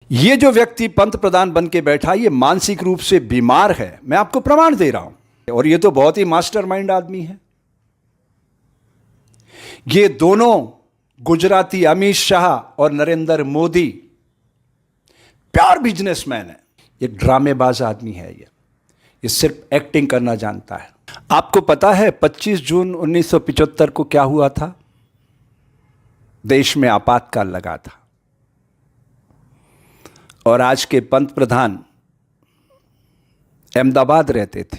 ये जो व्यक्ति पंत प्रधान बन के बैठा ये मानसिक रूप से बीमार है, मैं आपको प्रमाण दे रहा हूं। और ये तो बहुत ही मास्टरमाइंड आदमी है। ये दोनों गुजराती अमित शाह और नरेंद्र मोदी प्योर बिजनेसमैन है। ये ड्रामेबाज आदमी है। ये सिर्फ एक्टिंग करना जानता है। आपको पता है 25 जून 1975 को क्या हुआ था? देश में आपातकाल लगा था और आज के पंत प्रधान अहमदाबाद रहते थे।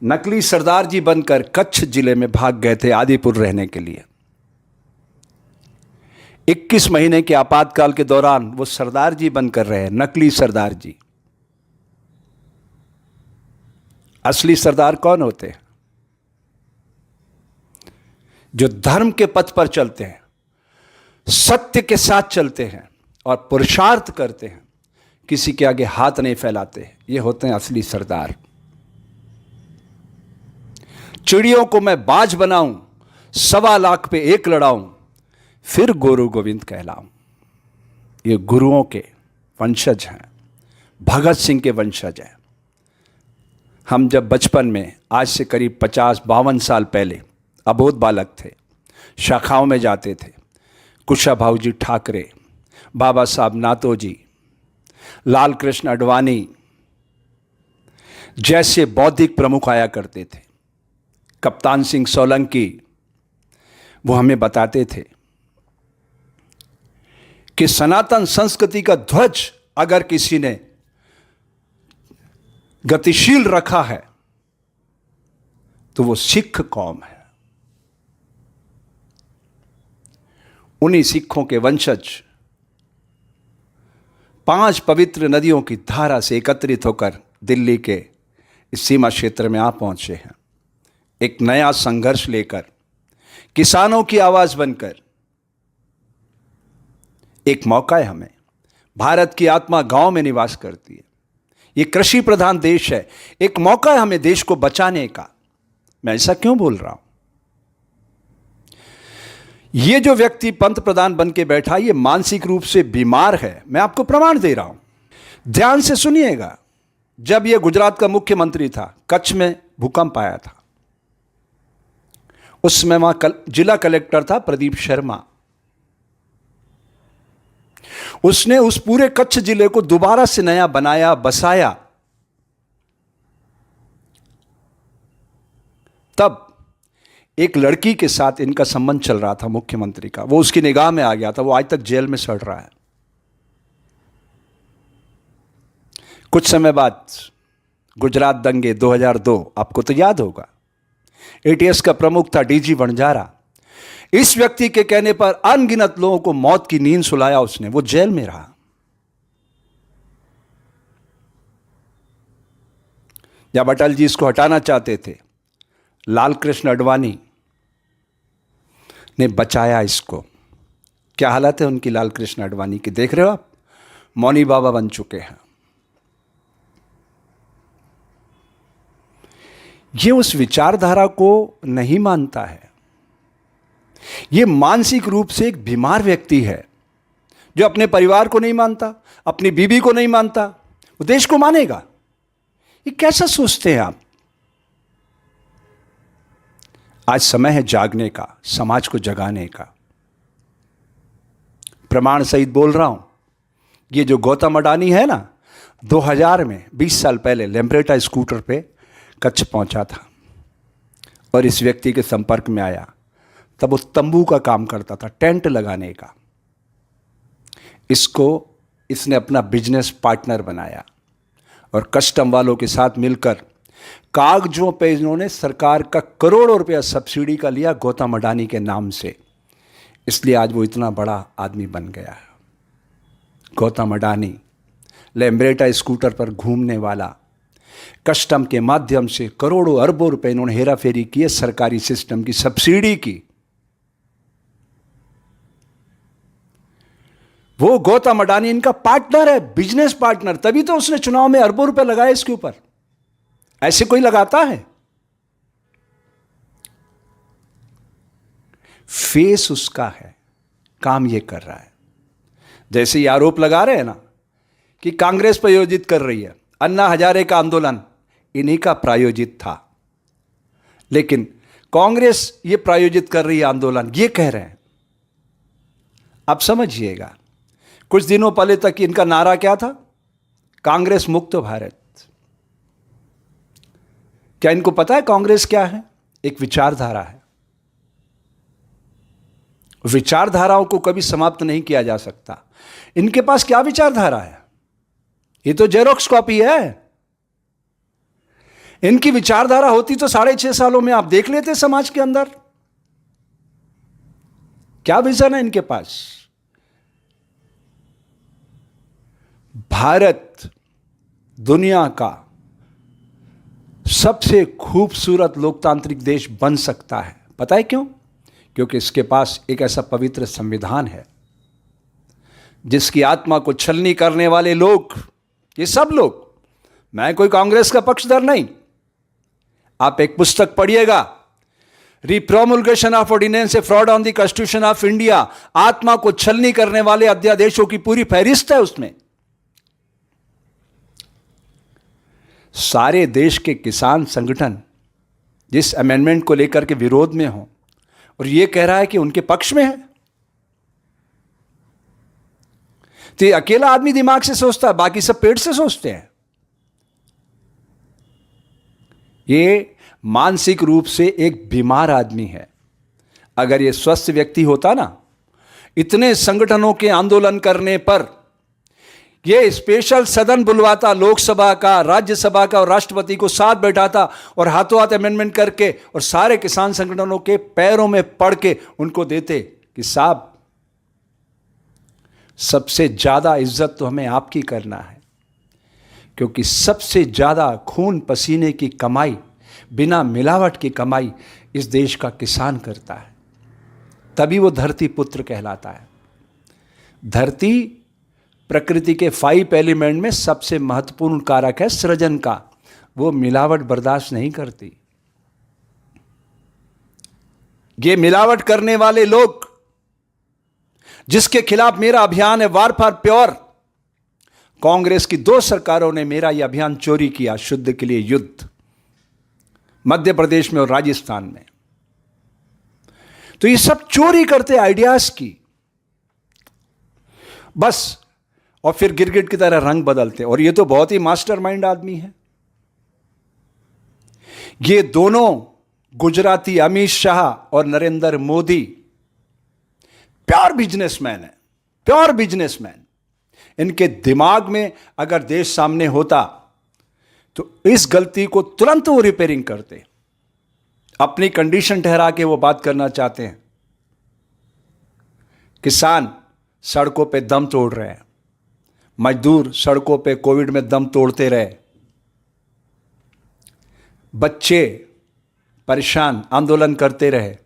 नकली सरदार जी बनकर कच्छ जिले में भाग गए थे आदिपुर रहने के लिए। 21 महीने के आपातकाल के दौरान वो सरदार जी बनकर रहे, नकली सरदार जी। असली सरदार कौन होते हैं? जो धर्म के पथ पर चलते हैं, सत्य के साथ चलते हैं और पुरुषार्थ करते हैं, किसी के आगे हाथ नहीं फैलाते। ये होते हैं असली सरदार। चिड़ियों को मैं बाज बनाऊं, 1.25 लाख पे एक लड़ाऊं, फिर गुरु गोविंद कहलाऊं। ये गुरुओं के वंशज हैं, भगत सिंह के वंशज हैं। हम जब बचपन में, आज से करीब 50-52 साल पहले अबोध बालक थे, शाखाओं में जाते थे। कुशाभाऊ जी ठाकरे, बाबा साहब नातोजी, लाल कृष्ण अडवाणी जैसे बौद्धिक प्रमुख आया करते थे। कप्तान सिंह सोलंकी, वो हमें बताते थे कि सनातन संस्कृति का ध्वज अगर किसी ने गतिशील रखा है तो वो सिख कौम है। उन्हीं सिखों के वंशज 5 पवित्र नदियों की धारा से एकत्रित होकर दिल्ली के इस सीमा क्षेत्र में आ पहुंचे हैं। एक नया संघर्ष लेकर, किसानों की आवाज बनकर। एक मौका है हमें। भारत की आत्मा गांव में निवास करती है। ये कृषि प्रधान देश है। एक मौका है हमें देश को बचाने का। मैं ऐसा क्यों बोल रहा हूं? ये जो व्यक्ति पंत प्रधान बन के बैठा ये मानसिक रूप से बीमार है। मैं आपको प्रमाण दे रहा हूं, ध्यान से सुनिएगा। जब यह गुजरात का मुख्यमंत्री था, कच्छ में भूकंप आया था। उस समय वहां जिला कलेक्टर था प्रदीप शर्मा। उसने उस पूरे कच्छ जिले को दोबारा से नया बनाया, बसाया। तब एक लड़की के साथ इनका संबंध चल रहा था मुख्यमंत्री का। वो उसकी निगाह में आ गया था। वो आज तक जेल में सड़ रहा है। कुछ समय बाद गुजरात दंगे 2002, आपको तो याद होगा। एटीएस का प्रमुख था डीजी वणजारा। इस व्यक्ति के कहने पर अनगिनत लोगों को मौत की नींद सुलाया उसने। वो जेल में रहा। जब अटल जी इसको हटाना चाहते थे, लाल कृष्ण अडवाणी ने बचाया इसको। क्या हालत है उनकी, लाल कृष्ण अडवाणी की, देख रहे हो आप? मौनी बाबा बन चुके हैं। ये उस विचारधारा को नहीं मानता है। ये मानसिक रूप से एक बीमार व्यक्ति है जो अपने परिवार को नहीं मानता, अपनी बीवी को नहीं मानता, वो देश को मानेगा। ये कैसा सोचते हैं आप? आज समय है जागने का, समाज को जगाने का। प्रमाण सहित बोल रहा हूं। ये जो गौतम अडानी है ना, 2000 में 20 साल पहले लेम्ब्रेटा स्कूटर पे कच्छ पहुंचा था और इस व्यक्ति के संपर्क में आया। तब वो तंबू का काम करता था, टेंट लगाने का। इसने अपना बिजनेस पार्टनर बनाया और कस्टम वालों के साथ मिलकर कागजों पे इन्होंने सरकार का करोड़ों रुपया सब्सिडी का लिया गौतम अडानी के नाम से। इसलिए आज वो इतना बड़ा आदमी बन गया है। गौतम अडानी लेम्ब्रेटा स्कूटर पर घूमने वाला, कस्टम के माध्यम से करोड़ों अरबों रुपए इन्होंने हेरा फेरी किए, सरकारी सिस्टम की सब्सिडी की। वो गौतम अडानी इनका पार्टनर है, बिजनेस पार्टनर। तभी तो उसने चुनाव में अरबों रुपए लगाए इसके ऊपर। ऐसे कोई लगाता है? फेस उसका है, काम ये कर रहा है। जैसे ही आरोप लगा रहे हैं ना कि कांग्रेस प्रायोजित कर रही है, अन्ना हजारे का आंदोलन इन्हीं का प्रायोजित था, लेकिन कांग्रेस ये प्रायोजित कर रही है आंदोलन, ये कह रहे हैं। अब समझिएगा, कुछ दिनों पहले तक इनका नारा क्या था? कांग्रेस मुक्त भारत। क्या इनको पता है कांग्रेस क्या है? एक विचारधारा है। विचारधाराओं को कभी समाप्त नहीं किया जा सकता। इनके पास क्या विचारधारा है? ये तो जेरोक्स कॉपी है। इनकी विचारधारा होती तो 6.5 सालों में आप देख लेते समाज के अंदर क्या विजन है इनके पास। भारत दुनिया का सबसे खूबसूरत लोकतांत्रिक देश बन सकता है। पता है क्यों? क्योंकि इसके पास एक ऐसा पवित्र संविधान है जिसकी आत्मा को छलनी करने वाले लोग, ये सब लोग, मैं कोई कांग्रेस का पक्षधर नहीं, आप एक पुस्तक पढ़िएगा, repromulgation of ordinance, a fraud on the constitution of India, आत्मा को छलनी करने वाले अध्यादेशों की पूरी फहरिस्त है उसमें। सारे देश के किसान संगठन जिस अमेंडमेंट को लेकर के विरोध में हो और ये कह रहा है कि उनके पक्ष में है, तो ये अकेला आदमी दिमाग से सोचता है, बाकी सब पेट से सोचते हैं। ये मानसिक रूप से एक बीमार आदमी है। अगर ये स्वस्थ व्यक्ति होता ना, इतने संगठनों के आंदोलन करने पर ये स्पेशल सदन बुलवाता, लोकसभा का, राज्यसभा का और राष्ट्रपति को साथ बैठाता और हाथों हाथ अमेंडमेंट करके और सारे किसान संगठनों के पैरों में पड़ के उनको देते कि साहब सबसे ज्यादा इज्जत तो हमें आपकी करना है, क्योंकि सबसे ज्यादा खून पसीने की कमाई, बिना मिलावट की कमाई इस देश का किसान करता है। तभी वो धरती पुत्र कहलाता है। धरती प्रकृति के 5 एलिमेंट में सबसे महत्वपूर्ण कारक है सृजन का, वो मिलावट बर्दाश्त नहीं करती। ये मिलावट करने वाले लोग जिसके खिलाफ मेरा अभियान है वार फॉर प्योर, कांग्रेस की 2 सरकारों ने मेरा यह अभियान चोरी किया, शुद्ध के लिए युद्ध, मध्य प्रदेश में और राजस्थान में। तो ये सब चोरी करते आइडियाज की बस, और फिर गिरगिट की तरह रंग बदलते। और ये तो बहुत ही मास्टरमाइंड आदमी है। ये दोनों गुजराती अमित शाह और नरेंद्र मोदी प्योर बिजनेसमैन है, प्योर बिजनेसमैन। इनके दिमाग में अगर देश सामने होता तो इस गलती को तुरंत वो रिपेयरिंग करते। अपनी कंडीशन ठहरा के वो बात करना चाहते हैं। किसान सड़कों पे दम तोड़ रहे हैं, मजदूर सड़कों पे कोविड में दम तोड़ते रहे, बच्चे परेशान आंदोलन करते रहे।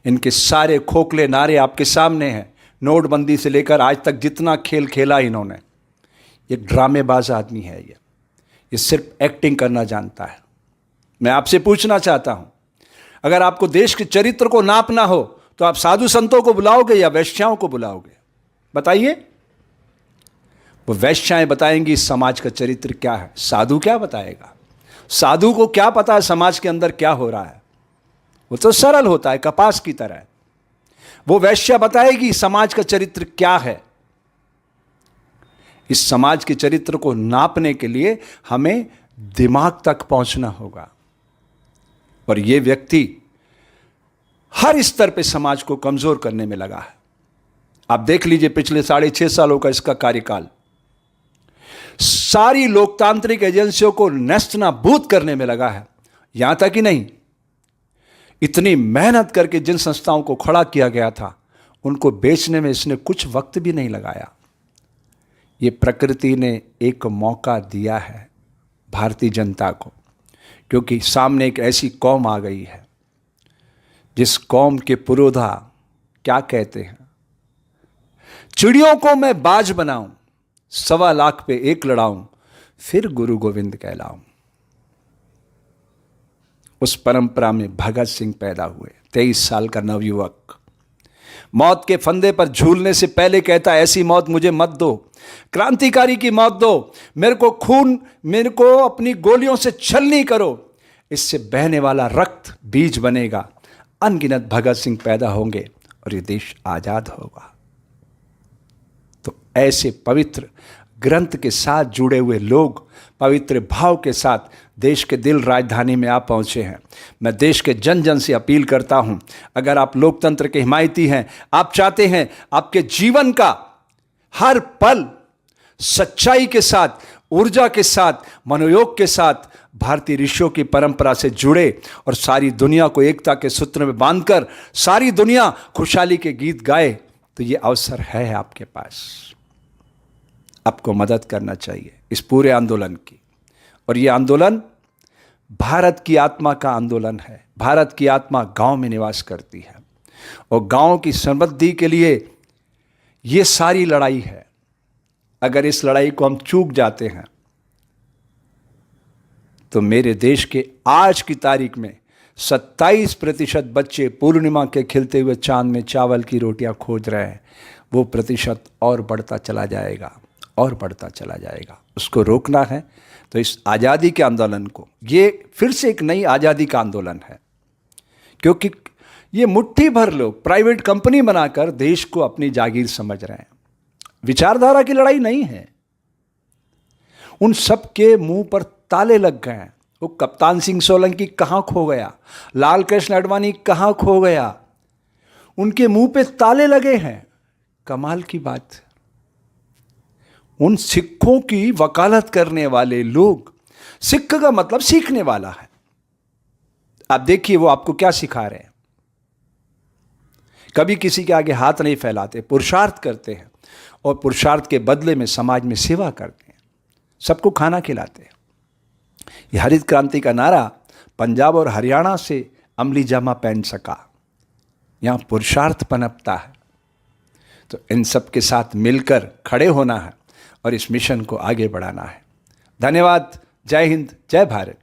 इनके सारे खोखले नारे आपके सामने हैं। नोटबंदी से लेकर आज तक जितना खेल खेला इन्होंने, एक ड्रामेबाज आदमी है। ये सिर्फ एक्टिंग करना जानता है। मैं आपसे पूछना चाहता हूं, अगर आपको देश के चरित्र को नापना हो तो आप साधु संतों को बुलाओगे या वैश्याओं को बुलाओगे? बताइए। वो वैश्याएं बताएंगी इस समाज का चरित्र क्या है, साधु क्या बताएगा? साधु को क्या पता है समाज के अंदर क्या हो रहा है? वो तो सरल होता है, कपास की तरह। वो वैश्या बताएगी समाज का चरित्र क्या है। इस समाज के चरित्र को नापने के लिए हमें दिमाग तक पहुंचना होगा। और ये व्यक्ति हर स्तर पे समाज को कमजोर करने में लगा है। आप देख लीजिए पिछले 6.5 सालों का इसका कार्यकाल, सारी लोकतांत्रिक एजेंसियों को नेस्तनाबूद करने में लगा है। यहां तक ही नहीं, इतनी मेहनत करके जिन संस्थाओं को खड़ा किया गया था उनको बेचने में इसने कुछ वक्त भी नहीं लगाया। ये प्रकृति ने एक मौका दिया है भारतीय जनता को, क्योंकि सामने एक ऐसी कौम आ गई है जिस कौम के पुरोधा क्या कहते हैं, चिड़ियों को मैं बाज बनाऊं, 1.25 लाख पे एक लड़ाऊं, फिर गुरु गोविंद कहलाऊं। उस परंपरा में भगत सिंह पैदा हुए, 23 साल का नवयुवक। मौत के फंदे पर झूलने से पहले कहता है, ऐसी मौत मुझे मत दो, क्रांतिकारी की मौत दो, मेरे को अपनी गोलियों से छलनी करो, इससे बहने वाला रक्त बीज बनेगा, अनगिनत भगत सिंह पैदा होंगे और ये देश आजाद होगा। तो ऐसे पवित्र ग्रंथ के साथ जुड़े हुए लोग पवित्र भाव के साथ देश के दिल राजधानी में आ पहुंचे हैं। मैं देश के जन जन से अपील करता हूं, अगर आप लोकतंत्र के हिमायती हैं, आप चाहते हैं आपके जीवन का हर पल सच्चाई के साथ, ऊर्जा के साथ, मनोयोग के साथ भारतीय ऋषियों की परंपरा से जुड़े और सारी दुनिया को एकता के सूत्र में बांधकर सारी दुनिया खुशहाली के गीत गाए, तो ये अवसर है आपके पास। आपको मदद करना चाहिए इस पूरे आंदोलन की। और ये आंदोलन भारत की आत्मा का आंदोलन है। भारत की आत्मा गांव में निवास करती है और गांव की समृद्धि के लिए ये सारी लड़ाई है। अगर इस लड़ाई को हम चूक जाते हैं तो मेरे देश के आज की तारीख में 27% बच्चे पूर्णिमा के खिलते हुए चांद में चावल की रोटियां खोज रहे हैं। वो प्रतिशत और बढ़ता चला जाएगा और बढ़ता चला जाएगा। उसको रोकना है तो इस आज़ादी के आंदोलन को, ये फिर से एक नई आज़ादी का आंदोलन है, क्योंकि ये मुट्ठी भर लोग प्राइवेट कंपनी बनाकर देश को अपनी जागीर समझ रहे हैं। विचारधारा की लड़ाई नहीं है। उन सब के मुंह पर ताले लग गए हैं। वो कप्तान सिंह सोलंकी कहाँ खो गया, लाल कृष्ण आडवाणी कहाँ खो गया, उनके मुंह पे ताले लगे हैं। कमाल की बात, उन सिखों की वकालत करने वाले लोग, सिख का मतलब सीखने वाला है। आप देखिए वो आपको क्या सिखा रहे हैं। कभी किसी के आगे हाथ नहीं फैलाते, पुरुषार्थ करते हैं और पुरुषार्थ के बदले में समाज में सेवा करते हैं, सबको खाना खिलाते हैं। यह हरित क्रांति का नारा पंजाब और हरियाणा से अमली जामा पहन सका। यहां पुरुषार्थ पनपता है। तो इन सब के साथ मिलकर खड़े होना है और इस मिशन को आगे बढ़ाना है। धन्यवाद। जय हिंद, जय भारत।